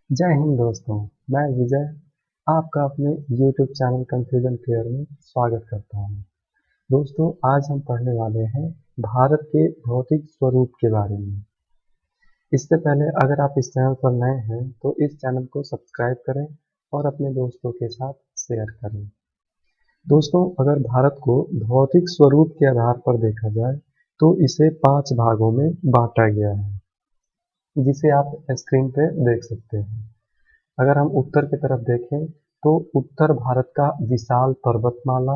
जय हिंद दोस्तों। मैं विजय आपका अपने YouTube चैनल कंफ्यूजन क्लियर में स्वागत करता हूँ। दोस्तों, आज हम पढ़ने वाले हैं भारत के भौतिक स्वरूप के बारे में। इससे पहले अगर आप इस चैनल पर नए हैं तो इस चैनल को सब्सक्राइब करें और अपने दोस्तों के साथ शेयर करें। दोस्तों, अगर भारत को भौतिक स्वरूप के आधार पर देखा जाए तो इसे 5 भागों में बांटा गया है, जिसे आप स्क्रीन पे देख सकते हैं। अगर हम उत्तर की तरफ देखें तो उत्तर भारत का विशाल पर्वतमाला,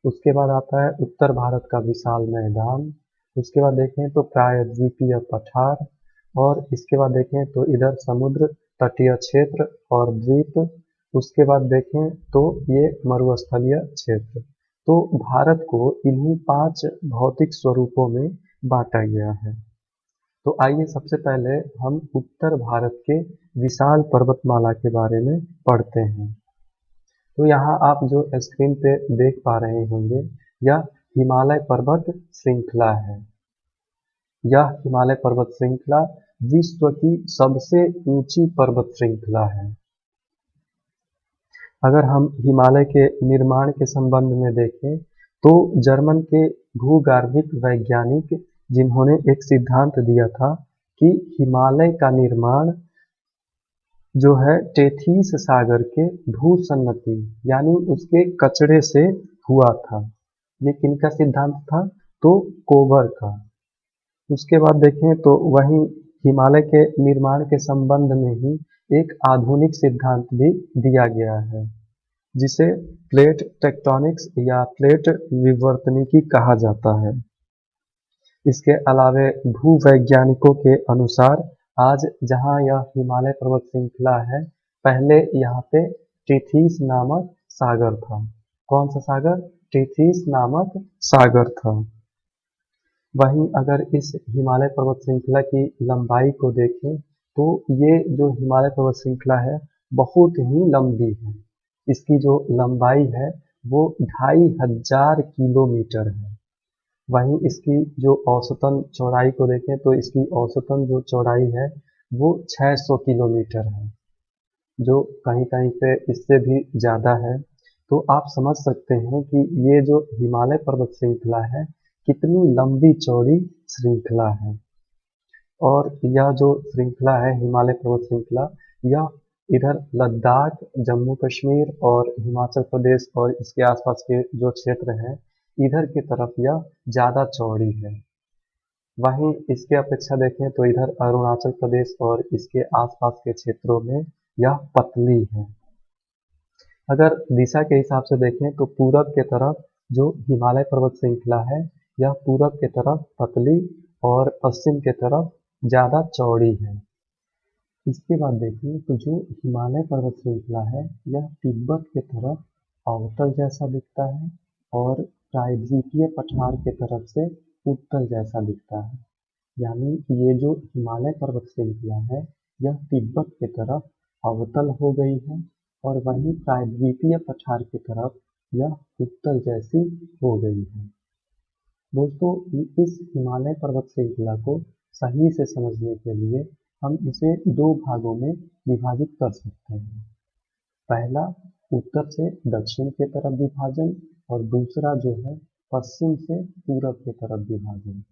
उसके बाद आता है उत्तर भारत का विशाल मैदान, उसके बाद देखें तो प्रायद्वीपीय पठार, और इसके बाद देखें तो इधर समुद्र तटीय क्षेत्र और द्वीप, उसके बाद देखें तो ये मरुस्थलीय क्षेत्र। तो भारत को इन्हीं 5 भौतिक स्वरूपों में बांटा गया है। तो आइए सबसे पहले हम उत्तर भारत के विशाल पर्वतमाला के बारे में पढ़ते हैं। तो यहाँ आप जो स्क्रीन पे देख पा रहे होंगे, यह हिमालय पर्वत श्रृंखला है। यह हिमालय पर्वत श्रृंखला विश्व की सबसे ऊंची पर्वत श्रृंखला है। अगर हम हिमालय के निर्माण के संबंध में देखें तो जर्मन के भूगर्भिक वैज्ञानिक, जिन्होंने एक सिद्धांत दिया था कि हिमालय का निर्माण जो है टेथीस सागर के भूसन्नति यानी उसके कचड़े से हुआ था। ये किनका सिद्धांत था? तो कोबर का। उसके बाद देखें तो वहीं हिमालय के निर्माण के संबंध में ही एक आधुनिक सिद्धांत भी दिया गया है, जिसे प्लेट टेक्टोनिक्स या प्लेट विवर्तनिकी कहा जाता है। इसके अलावे भूवैज्ञानिकों के अनुसार आज जहां यह हिमालय पर्वत श्रृंखला है, पहले यहाँ पे टेथीस नामक सागर था। कौन सा सागर? टेथीस नामक सागर था। वहीं अगर इस हिमालय पर्वत श्रृंखला की लंबाई को देखें तो ये जो हिमालय पर्वत श्रृंखला है बहुत ही लंबी है। इसकी जो लंबाई है वो 2500 किलोमीटर है। वहीं इसकी जो औसतन चौड़ाई को देखें तो इसकी औसतन जो चौड़ाई है वो 600 किलोमीटर है, जो कहीं कहीं पे इससे भी ज़्यादा है। तो आप समझ सकते हैं कि ये जो हिमालय पर्वत श्रृंखला है कितनी लंबी चौड़ी श्रृंखला है। और यह जो श्रृंखला है हिमालय पर्वत श्रृंखला, यह इधर लद्दाख, जम्मू कश्मीर और हिमाचल प्रदेश और इसके आसपास के जो क्षेत्र हैं, इधर की तरफ यह ज़्यादा चौड़ी है। वहीं इसके अपेक्षा देखें तो इधर अरुणाचल प्रदेश और इसके आसपास के क्षेत्रों में यह पतली है। अगर दिशा के हिसाब से देखें तो पूरब के तरफ जो हिमालय पर्वत श्रृंखला है, यह पूरब के तरफ पतली और पश्चिम के तरफ ज़्यादा चौड़ी है। इसके बाद देखिए तो जो हिमालय पर्वत श्रृंखला है, यह तिब्बत के तरफ अवतल जैसा दिखता है और प्रायद्वीपीय पठार के तरफ से उत्तल जैसा दिखता है। यानी ये जो हिमालय पर्वत श्रृंखला है, यह तिब्बत के तरफ अवतल हो गई है और वहीं प्रायद्वीपीय पठार की तरफ यह उत्तल जैसी हो गई है। दोस्तों, इस हिमालय पर्वत श्रृंखला को सही से समझने के लिए हम इसे 2 भागों में विभाजित कर सकते हैं। पहला उत्तर से दक्षिण की तरफ विभाजन और दूसरा जो है पश्चिम से पूरब की तरफ विभाजन,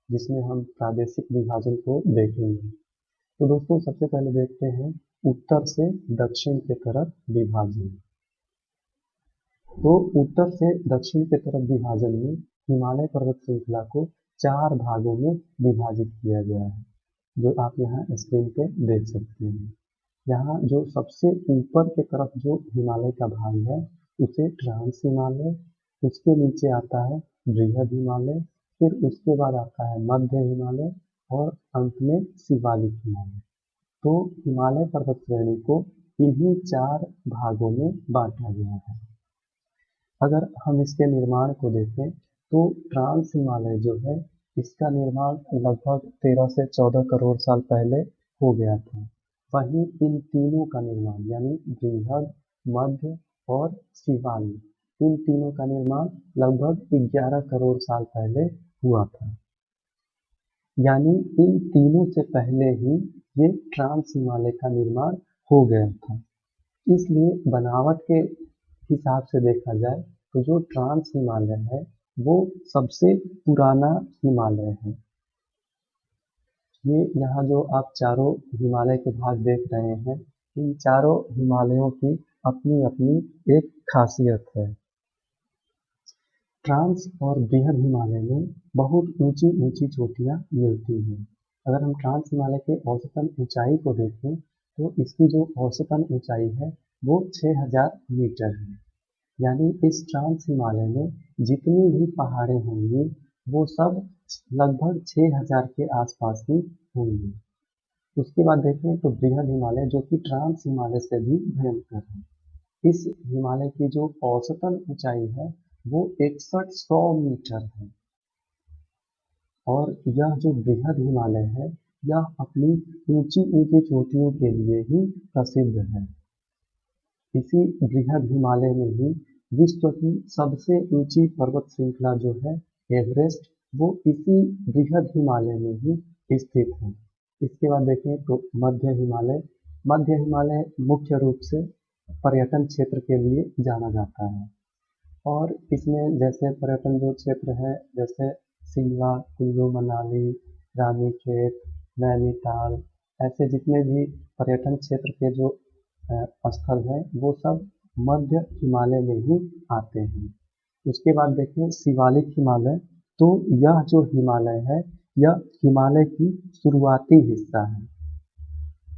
जिसमें हम प्रादेशिक विभाजन को देखेंगे। तो दोस्तों, सबसे पहले देखते हैं उत्तर से दक्षिण की तरफ विभाजन। तो उत्तर से दक्षिण की तरफ विभाजन में हिमालय पर्वत श्रृंखला को 4 भागों में विभाजित किया गया है, जो आप यहाँ स्क्रीन पे देख सकते हैं। यहाँ जो सबसे ऊपर की तरफ जो हिमालय का भाग है उसे ट्रांस हिमालय, उसके नीचे आता है बृहद हिमालय, फिर उसके बाद आता है मध्य हिमालय और अंत में शिवालिक हिमालय। तो हिमालय पर्वत श्रेणी को इन्हीं 4 भागों में बांटा गया है। अगर हम इसके निर्माण को देखें तो ट्रांस हिमालय जो है, इसका निर्माण लगभग 13 से 14 करोड़ साल पहले हो गया था। वहीं इन तीनों का निर्माण यानी बृहद, मध्य और शिवालिक, इन तीनों का निर्माण लगभग 11 करोड़ साल पहले हुआ था। यानी इन तीनों से पहले ही ये ट्रांस हिमालय का निर्माण हो गया था। इसलिए बनावट के हिसाब से देखा जाए तो जो ट्रांस हिमालय है वो सबसे पुराना हिमालय है। ये यहाँ जो आप चारों हिमालय के भाग देख रहे हैं, इन चारों हिमालयों की अपनी अपनी एक खासियत है। ट्रांस और बृहद हिमालय में बहुत ऊंची ऊंची चोटियां मिलती हैं। अगर हम ट्रांस हिमालय के औसतन ऊंचाई को देखें तो इसकी जो औसतन ऊंचाई है वो 6000 मीटर है। यानी इस ट्रांस हिमालय में जितनी भी पहाड़ें होंगी वो सब लगभग 6000 के आसपास ही होंगी। उसके बाद देखें तो बृहद हिमालय जो कि ट्रांस हिमालय से भी भयंकर है। इस हिमालय की जो औसतन ऊंचाई है वो 6100 मीटर है। और यह जो बृहद हिमालय है यह अपनी ऊंची ऊंची चोटियों के लिए ही प्रसिद्ध है। इसी बृहद हिमालय में ही विश्व की सबसे ऊंची पर्वत श्रृंखला जो है एवरेस्ट, वो इसी बृहद हिमालय में ही स्थित है। इसके बाद देखें तो मध्य हिमालय मुख्य रूप से पर्यटन क्षेत्र के लिए जाना जाता है। और इसमें जैसे पर्यटन जो क्षेत्र है जैसे शिमला, कुल्लू मनाली, रानीखेत, नैनीताल, ऐसे जितने भी पर्यटन क्षेत्र के जो स्थल हैं वो सब मध्य हिमालय में ही आते हैं। उसके बाद देखें शिवालिक हिमालय, तो यह जो हिमालय है यह हिमालय की शुरुआती हिस्सा है।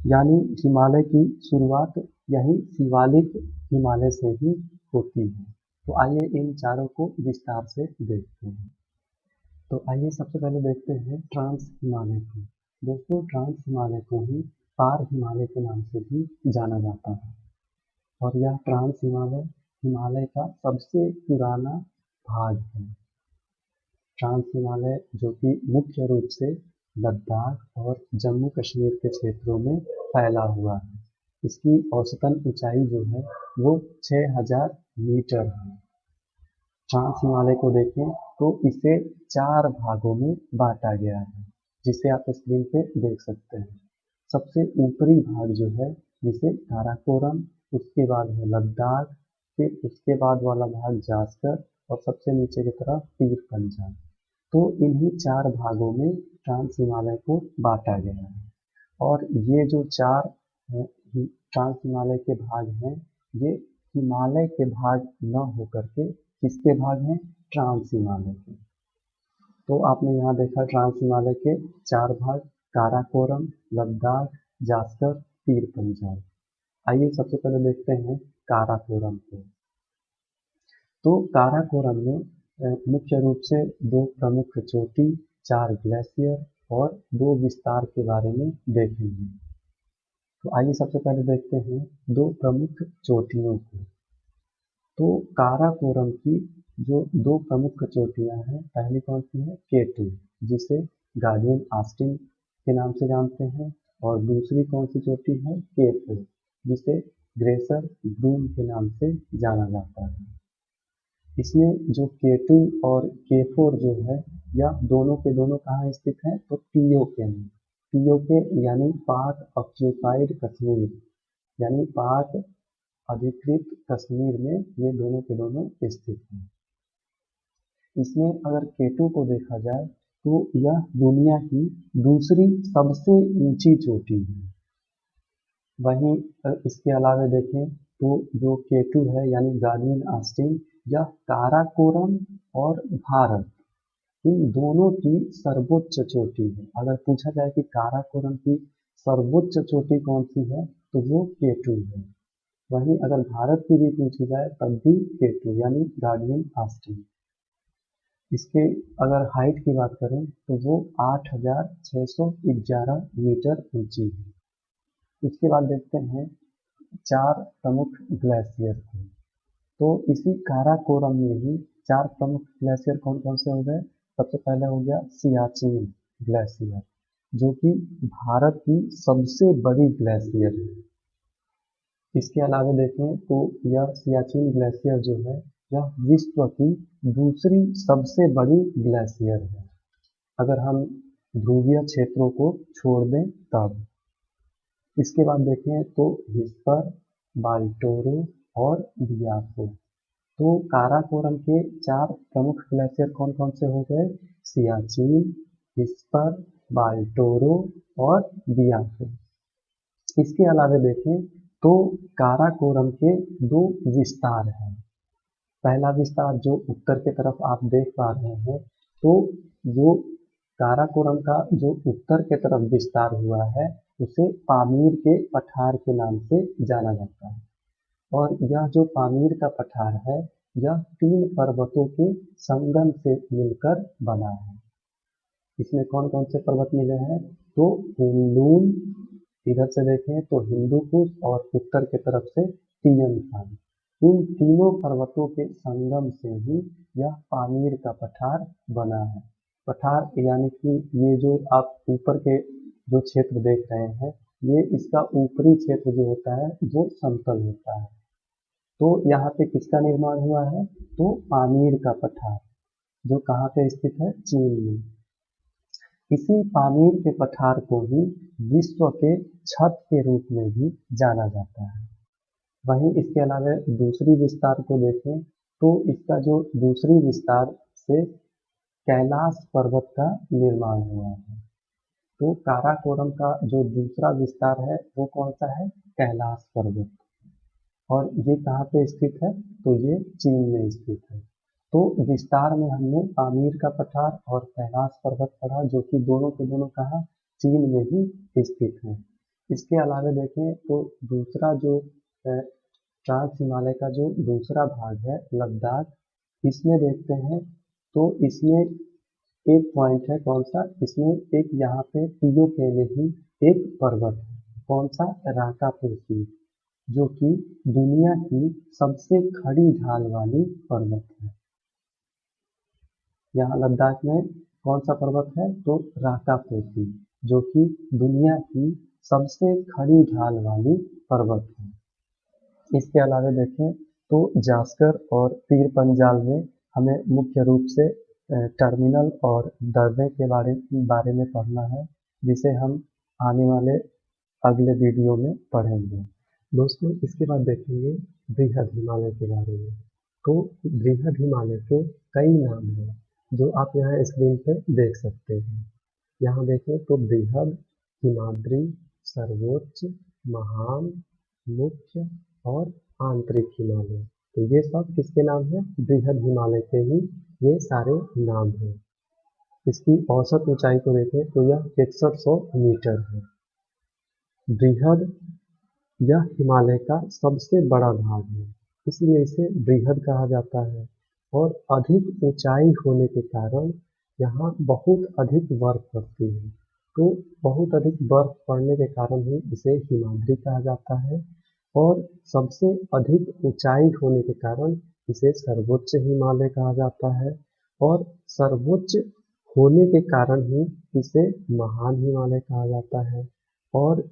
यानी हिमालय की शुरुआत यही शिवालिक हिमालय से ही होती है। तो आइए इन चारों को विस्तार से देखते हैं। तो आइए सबसे पहले देखते हैं ट्रांस हिमालय को। दोस्तों ट्रांस हिमालय को ही पार हिमालय के नाम से भी जाना जाता है। और यह ट्रांस हिमालय हिमालय का सबसे पुराना भाग है। ट्रांस हिमालय जो कि मुख्य रूप से लद्दाख और जम्मू कश्मीर के क्षेत्रों में फैला हुआ है। इसकी औसतन ऊंचाई जो है वो 6000 मीटर है। ट्रांस हिमालय को देखें तो इसे 4 भागों में बांटा गया है, जिसे आप स्क्रीन पे देख सकते हैं। सबसे ऊपरी भाग जो है जिसे काराकोरम, उसके बाद है लद्दाख, फिर उसके बाद वाला भाग जास्कर और सबसे नीचे की तरफ पीर पंजाब। तो इन्हीं 4 भागों में ट्रांस हिमालय को बांटा गया है। और ये जो 4 ट्रांस हिमालय के भाग हैं ये हिमालय के भाग न होकर के किसके भाग हैं? ट्रांस हिमालय के। तो आपने यहाँ देखा ट्रांस हिमालय के 4 भाग, काराकोरम, लद्दाख, जास्कर, पीर पंजाब। आइए सबसे पहले देखते हैं काराकोरम को। तो काराकोरम में मुख्य रूप से 2 प्रमुख चोटी, 4 ग्लेशियर और 2 विस्तार के बारे में देखेंगे। तो आइए सबसे पहले देखते हैं 2 प्रमुख चोटियों को। तो काराकोरम की जो 2 प्रमुख चोटियां हैं, पहली कौन सी है? K2, जिसे गार्डियन ऑस्टिन के नाम से जानते हैं। और दूसरी कौन सी चोटी है? K4, जिसे ग्रेसर ब्रूम के नाम से जाना जाता है। इसमें जो K2 और K4 जो है यह दोनों के दोनों कहाँ स्थित हैं? तो पीओके में। पीओके यानी पाक ऑक्यूपाइड कश्मीर, यानी पाक अधिकृत कश्मीर में ये दोनों के दोनों स्थित हैं। इसमें अगर K2 को देखा जाए तो यह दुनिया की दूसरी सबसे ऊंची चोटी है। वहीं इसके अलावा देखें तो जो K2 है यानी गार्डियन ऑस्टिन, यह काराकोरम और भारत इन दोनों की सर्वोच्च चोटी है। अगर पूछा जाए कि काराकोरम की सर्वोच्च चोटी कौन सी है तो वो K2 है। वहीं अगर भारत की भी पूछी जाए तब भी K2 यानी गार्डियन ऑस्टिन। इसके अगर हाइट की बात करें तो वो 8611 मीटर ऊंची है। उसके बाद देखते हैं 4 प्रमुख ग्लेशियर को। तो इसी काराकोरम में ही 4 प्रमुख ग्लेशियर कौन कौन से हो गए? सबसे पहले हो गया सियाचिन ग्लेशियर, जो कि भारत की सबसे बड़ी ग्लेशियर है। इसके अलावा देखें तो यह सियाचिन ग्लेशियर जो है यह विश्व की दूसरी सबसे बड़ी ग्लेशियर है, अगर हम ध्रुवीय क्षेत्रों को छोड़ दें तब। इसके बाद देखें तो हिस्पर, बाल्टोरो और बियाको। तो काराकोरम के 4 प्रमुख ग्लेशियर कौन कौन से हो गए? सियाचिन, हिस्पर, बाल्टोरो और बियाको। इसके अलावा देखें तो काराकोरम के 2 विस्तार हैं। पहला विस्तार जो उत्तर की तरफ आप देख पा रहे हैं, तो जो काराकोरम का जो उत्तर की तरफ विस्तार हुआ है उसे पामीर के पठार के नाम से जाना जाता है। और यह जो पामीर का पठार है यह 3 पर्वतों के संगम से मिलकर बना है। इसमें कौन कौन से पर्वत मिले हैं? तो कुनलुन, इधर से देखें तो हिंदू कुश और उत्तर की तरफ से तियन सांग। इन तीनों पर्वतों के संगम से ही यह पामीर का पठार बना है। पठार यानी कि ये जो आप ऊपर के जो क्षेत्र देख रहे हैं, ये इसका ऊपरी क्षेत्र जो होता है वो समतल होता है। तो यहाँ पे किसका निर्माण हुआ है? तो पामीर का पठार, जो कहाँ पे स्थित है? चीन में। इसी पामीर के पठार को ही विश्व के छत के रूप में भी जाना जाता है। वहीं इसके अलावा दूसरी विस्तार को देखें तो इसका जो दूसरी विस्तार से कैलाश पर्वत का निर्माण हुआ है। तो काराकोरम का जो दूसरा विस्तार है वो कौन सा है? कैलाश पर्वत। और ये कहाँ पे स्थित है? तो ये चीन में स्थित है। तो विस्तार में हमने पामीर का पठार और कैलाश पर्वत पढ़ा, जो कि दोनों के दोनों कहाँ? चीन में ही स्थित है। इसके अलावा देखें तो दूसरा जो ट्रांस हिमालय का जो दूसरा भाग है लद्दाख, इसमें देखते हैं तो इसमें एक पॉइंट है, कौन सा? इसमें एक यहाँ पे पीओके में ही एक पर्वत है, कौन सा? राकापोसी, जो कि दुनिया की सबसे खड़ी ढाल वाली पर्वत है। यहाँ लद्दाख में कौन सा पर्वत है? तो राकापोसी, जो कि दुनिया की सबसे खड़ी ढाल वाली पर्वत है। इसके अलावा देखें तो जास्कर और पीर पंजाल में हमें मुख्य रूप से टर्मिनल और दर्रे के बारे में पढ़ना है, जिसे हम आने वाले अगले वीडियो में पढ़ेंगे। दोस्तों इसके बाद देखेंगे बृहद हिमालय के बारे में। तो बृहद हिमालय के कई नाम हैं जो आप यहाँ स्क्रीन पे देख सकते हैं। यहाँ देखें तो बृहद, हिमाद्री, सर्वोच्च, महान, मुख्य और आंतरिक हिमालय। तो ये सब किसके नाम हैं? बृहद हिमालय के ही ये सारे नाम हैं। इसकी औसत ऊंचाई को देखें तो यह 6100 मीटर है। बृहद यह हिमालय का सबसे बड़ा भाग है, इसलिए इसे बृहद कहा जाता है। और अधिक ऊंचाई होने के कारण यहाँ बहुत अधिक बर्फ पड़ती है। तो बहुत अधिक बर्फ पड़ने के कारण ही इसे हिमाद्री कहा जाता है। और सबसे अधिक ऊंचाई होने के कारण इसे सर्वोच्च हिमालय कहा जाता है। और सर्वोच्च होने के कारण ही इसे महान हिमालय कहा जाता है। और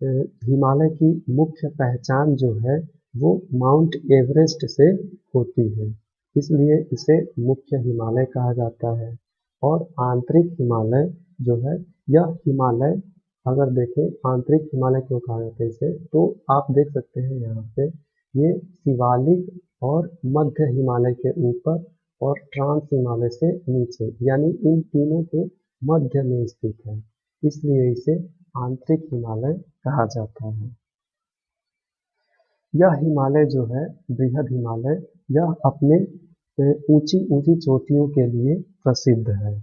हिमालय की मुख्य पहचान जो है वो माउंट एवरेस्ट से होती है, इसलिए इसे मुख्य हिमालय कहा जाता है। और आंतरिक हिमालय जो है, यह हिमालय अगर देखें आंतरिक हिमालय क्यों कहा जाता है इसे, तो आप देख सकते हैं यहाँ पे ये शिवालिक और मध्य हिमालय के ऊपर और ट्रांस हिमालय से नीचे, यानी इन तीनों के मध्य में स्थित है, इसलिए इसे आंतरिक हिमालय कहा जाता है। यह हिमालय जो है बृहद हिमालय, यह अपने ऊंची ऊंची चोटियों के लिए प्रसिद्ध है।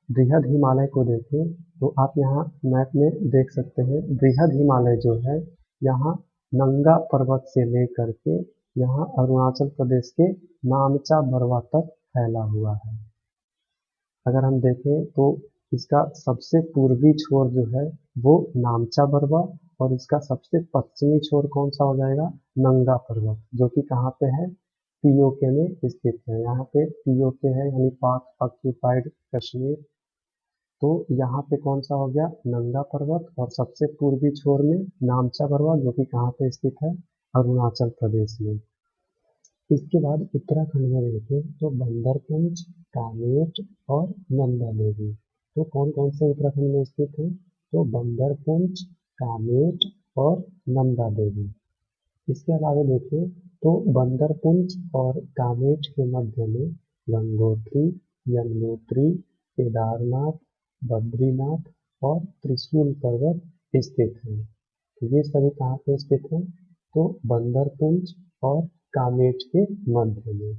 बृहद हिमालय को देखें तो आप यहाँ मैप में देख सकते हैं, बृहद हिमालय जो है यहाँ नंगा पर्वत से लेकर के यहाँ अरुणाचल प्रदेश के नामचा बरवा तक फैला हुआ है। अगर हम देखें तो इसका सबसे पूर्वी छोर जो है वो नामचा बरवा, और इसका सबसे पश्चिमी छोर कौन सा हो जाएगा? नंगा पर्वत, जो कि कहाँ पे है? पीओके में स्थित है। यहाँ पे पीओके है यानी पाक ऑक्यूपाइड कश्मीर। तो यहाँ पे कौन सा हो गया? नंगा पर्वत। और सबसे पूर्वी छोर में नामचा बरवा, जो कि कहाँ पे स्थित है? अरुणाचल प्रदेश में। इसके बाद उत्तराखंड में देखें तो बंदरपुंज, कामेट और नंदा देवी। तो कौन कौन से उत्तराखंड में स्थित है? तो बंदरपुंज, कामेट और नंदा देवी। इसके अलावा देखें तो बंदरपुंज और कामेट के मध्य में गंगोत्री, यमुनोत्री, केदारनाथ, बद्रीनाथ और त्रिशूल पर्वत स्थित हैं। तो ये सभी कहाँ पे स्थित हैं? तो बंदरपुंज और कामेट के मध्य में।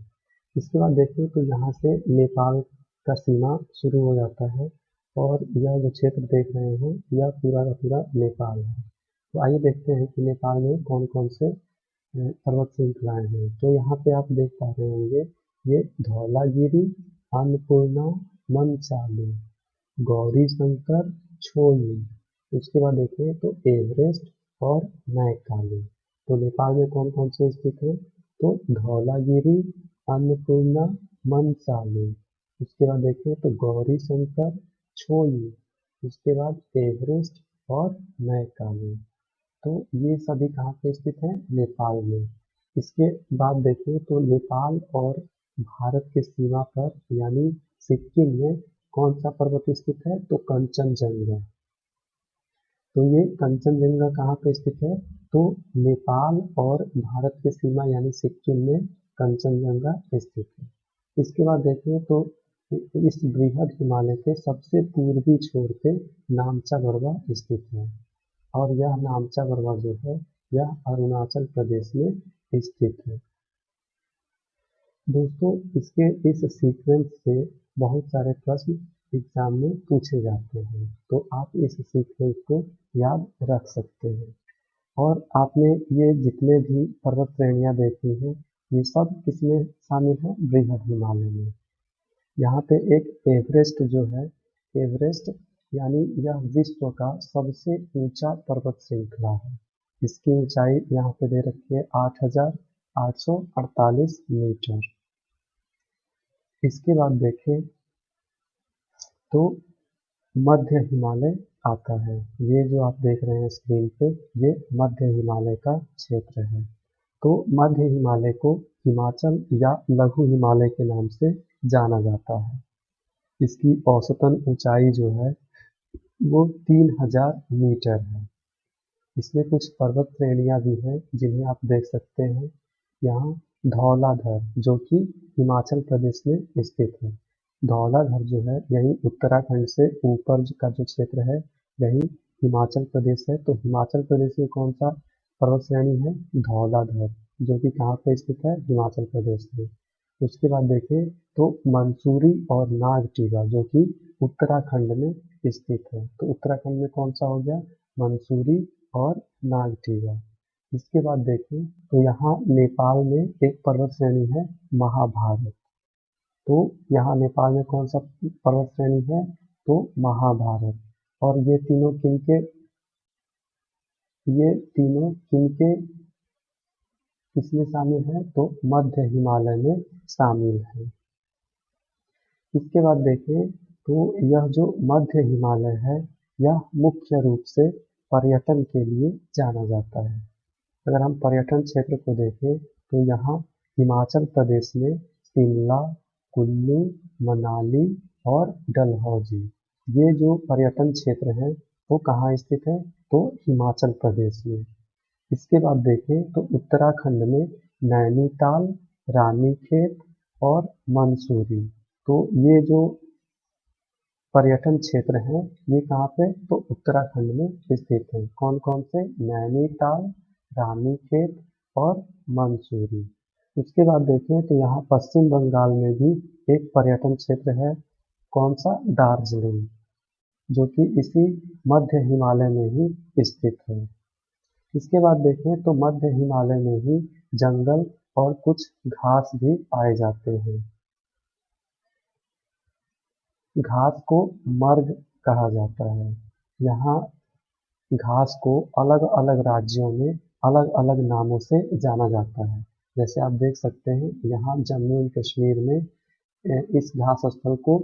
इसके बाद देखें तो यहाँ से नेपाल का सीमा शुरू हो जाता है और यह जो क्षेत्र देख रहे हैं यह पूरा का पूरा नेपाल है। तो आइए देखते हैं कि नेपाल में कौन कौन से पर्वत श्रृंखलाएं हैं। तो यहाँ पे आप देख पा रहे होंगे ये धौलागिरी, अन्नपूर्णा, मनचालू, गौरी शंकर, छोयू। उसके बाद देखें तो एवरेस्ट और मैकाले। तो नेपाल में कौन कौन से स्थित है? तो धौलागिरी, अन्नपूर्णा, मनचालू। उसके बाद देखें तो गौरी शंकर, छोयू। उसके बाद एवरेस्ट और मैकाले। तो ये सभी कहाँ पे स्थित है? नेपाल में। इसके बाद देखें तो नेपाल और भारत के सीमा पर यानी सिक्किम में कौन सा पर्वत स्थित है? तो कंचनजंगा। तो ये कंचनजंगा कहाँ पे स्थित है? तो नेपाल और भारत के सीमा यानी सिक्किम में कंचनजंगा स्थित है। इसके बाद देखें तो इस बृहद हिमालय के सबसे पूर्वी छोर पे नामचा बरवा स्थित है और यह नामचा बरवा जो है यह अरुणाचल प्रदेश में स्थित है। दोस्तों इसके इस सीक्वेंस से बहुत सारे प्रश्न एग्जाम में पूछे जाते हैं, तो आप इस सीक्वेंस को याद रख सकते हैं। और आपने ये जितने भी पर्वत श्रेणियां देखी हैं ये सब किसमें शामिल है? बृहद हिमालय में। यहाँ पे एक एवरेस्ट जो है, एवरेस्ट यानी यह विश्व का सबसे ऊंचा पर्वत श्रृंखला है। इसकी ऊंचाई यहाँ पे दे रखी है 8,848 मीटर। इसके बाद देखें तो मध्य हिमालय आता है। ये जो आप देख रहे हैं स्क्रीन पे ये मध्य हिमालय का क्षेत्र है। तो मध्य हिमालय को हिमाचल या लघु हिमालय के नाम से जाना जाता है। इसकी औसतन ऊंचाई जो है वो 3000 मीटर है। इसमें कुछ पर्वत श्रेणियां भी हैं जिन्हें आप देख सकते हैं। यहाँ धौलाधर जो कि हिमाचल प्रदेश में स्थित है। धौलाधर जो है यही उत्तराखंड से ऊपर का जो क्षेत्र है यही हिमाचल प्रदेश है। तो हिमाचल प्रदेश में कौन सा पर्वत श्रेणी है? धौलाधर, जो कि कहाँ पे स्थित है? हिमाचल प्रदेश में। उसके बाद देखें तो मंसूरी और नागटीला जो कि उत्तराखंड में स्थित है। तो उत्तराखंड में कौन सा हो गया? मंसूरी और नागटीला। इसके बाद देखें तो यहाँ नेपाल में एक पर्वत श्रेणी है महाभारत। तो यहाँ नेपाल में कौन सा पर्वत श्रेणी है? तो महाभारत। और ये तीनों किनके किसमें शामिल है? तो मध्य हिमालय में शामिल है। इसके बाद देखें तो यह जो मध्य हिमालय है यह मुख्य रूप से पर्यटन के लिए जाना जाता है। अगर हम पर्यटन क्षेत्र को देखें तो यहाँ हिमाचल प्रदेश में शिमला, कुल्लू, मनाली और डलहौजी ये जो पर्यटन क्षेत्र हैं वो कहाँ स्थित है? तो हिमाचल प्रदेश में। इसके बाद देखें तो उत्तराखंड में नैनीताल, रानीखेत और मंसूरी। तो ये जो पर्यटन क्षेत्र हैं ये कहाँ पे? तो उत्तराखंड में स्थित है। कौन कौन से? नैनीताल, रानीखेत और मंसूरी। उसके बाद देखें तो यहाँ पश्चिम बंगाल में भी एक पर्यटन क्षेत्र है। कौन सा? दार्जिलिंग, जो कि इसी मध्य हिमालय में ही स्थित है। इसके बाद देखें तो मध्य हिमालय में ही जंगल और कुछ घास भी पाए जाते हैं। घास को मर्ग कहा जाता है। यहाँ घास को अलग अलग राज्यों में अलग अलग नामों से जाना जाता है। जैसे आप देख सकते हैं यहाँ जम्मू एंड कश्मीर में इस घास स्थल को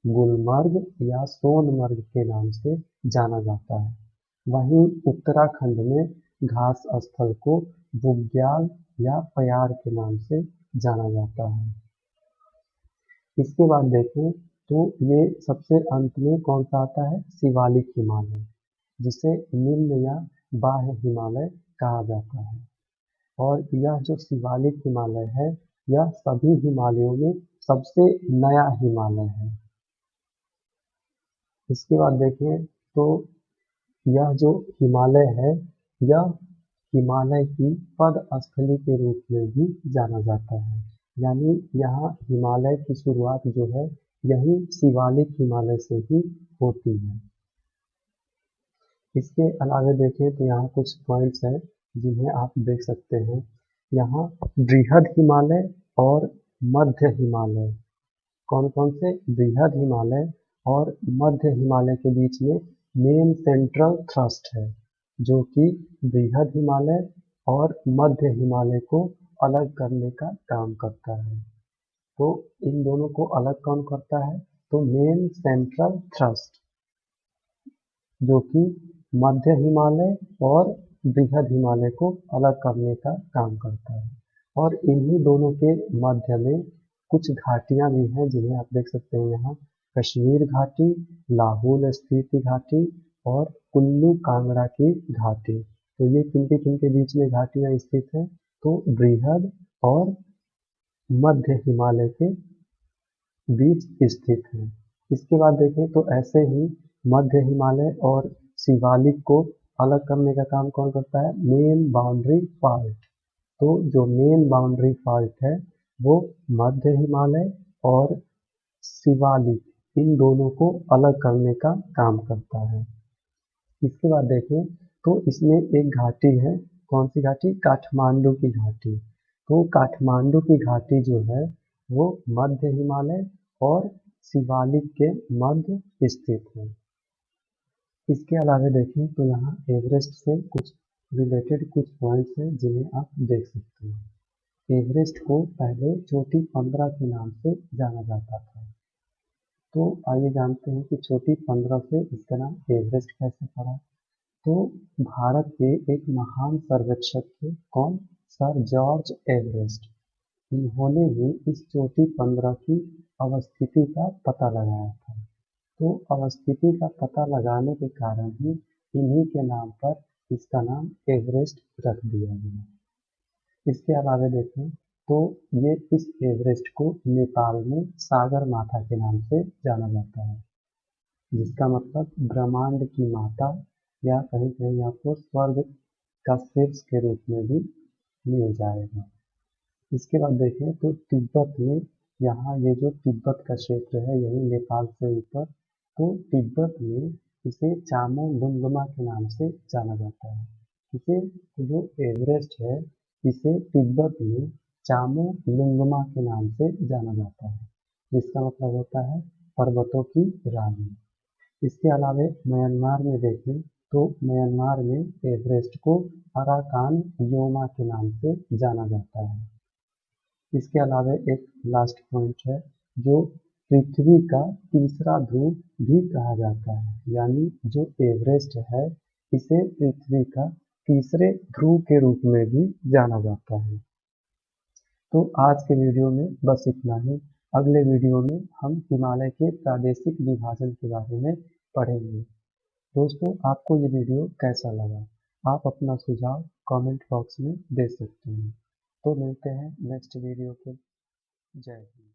गुलमर्ग या सोनमर्ग के नाम से जाना जाता है। वहीं उत्तराखंड में घास स्थल को बुग्याल या पयार के नाम से जाना जाता है। इसके बाद देखें तो ये सबसे अंत में कौन सा आता है? शिवालिक हिमालय, जिसे निम्न या बाह्य हिमालय कहा जाता है। और यह जो शिवालिक हिमालय है, यह सभी हिमालयों में सबसे नया हिमालय है। इसके बाद देखें तो यह जो हिमालय है, यह हिमालय की पदस्थली के रूप में भी जाना जाता है। यानी यहाँ हिमालय की शुरुआत जो है, यही शिवालिक हिमालय से ही होती है। इसके अलावा देखें तो यहाँ कुछ पॉइंट्स हैं जिन्हें आप देख सकते हैं। यहाँ बृहद हिमालय और मध्य हिमालय, कौन कौन से? बृहद हिमालय और मध्य हिमालय के बीच में मेन सेंट्रल थ्रस्ट है, जो कि बृहद हिमालय और मध्य हिमालय को अलग करने का काम करता है। तो इन दोनों को अलग कौन करता है? तो मेन सेंट्रल थ्रस्ट, जो कि मध्य हिमालय और बृहद हिमालय को अलग करने का काम करता है। और इन्हीं दोनों के मध्य में कुछ घाटियां भी हैं जिन्हें आप देख सकते हैं यहाँ। कश्मीर घाटी, लाहौल स्पीति घाटी और कुल्लू कांगड़ा की घाटी। तो ये किनके बीच में घाटियां स्थित हैं? तो बृहद और मध्य हिमालय के बीच स्थित है। इसके बाद देखें तो ऐसे ही मध्य हिमालय और शिवालिक को अलग करने का काम कौन करता है? Main boundary fault. तो जो मेन बाउंड्री फॉल्ट है, वो मध्य हिमालय और शिवालिक इन दोनों को अलग करने का काम करता है। इसके बाद देखें तो इसमें एक घाटी है, कौन सी घाटी? काठमांडू की घाटी। तो काठमांडू की घाटी जो है, वो मध्य हिमालय और शिवालिक के मध्य स्थित है। इसके अलावा देखें तो यहाँ एवरेस्ट से कुछ रिलेटेड कुछ पॉइंट्स हैं जिन्हें आप देख सकते हैं। एवरेस्ट को पहले चोटी 15 के नाम से जाना जाता था। तो आइए जानते हैं कि चोटी 15 से इसका नाम एवरेस्ट कैसे पड़ा। तो भारत के एक महान सर्वेक्षक थे, कौन? Sir George Everest. इन्होंने ही इस चोटी 15 की अवस्थिति का पता लगाया था। तो अवस्थिति का पता लगाने के कारण ही इन्हीं के नाम पर इसका नाम एवरेस्ट रख दिया गया। इसके अलावा देखें तो ये इस एवरेस्ट को नेपाल में सागर माथा के नाम से जाना जाता है, जिसका मतलब ब्रह्मांड की माता या कहीं कहीं आपको स्वर्ग का शीर्ष के रूप में भी मिल जाएगा। इसके बाद देखें तो तिब्बत में, यहाँ ये जो तिब्बत का क्षेत्र है, यही नेपाल से ऊपर, तो तिब्बत में इसे चामोलुंगमा के नाम से जाना जाता है। इसे जो एवरेस्ट है, इसे तिब्बत में चामोलुंगमा के नाम से जाना जाता है, जिसका मतलब होता है पर्वतों की रानी। इसके अलावा म्यांमार में देखें तो म्यांमार में एवरेस्ट को अराकान योमा के नाम से जाना जाता है। इसके अलावा एक लास्ट पॉइंट है, जो पृथ्वी का तीसरा ध्रुव भी कहा जाता है। यानी जो एवरेस्ट है, इसे पृथ्वी का तीसरे ध्रुव के रूप में भी जाना जाता है। तो आज के वीडियो में बस इतना ही। अगले वीडियो में हम हिमालय के प्रादेशिक विभाजन के बारे में पढ़ेंगे। दोस्तों, आपको ये वीडियो कैसा लगा? आप अपना सुझाव कमेंट बॉक्स में दे सकते हैं। तो मिलते हैं नेक्स्ट वीडियो पे। जय हिंद।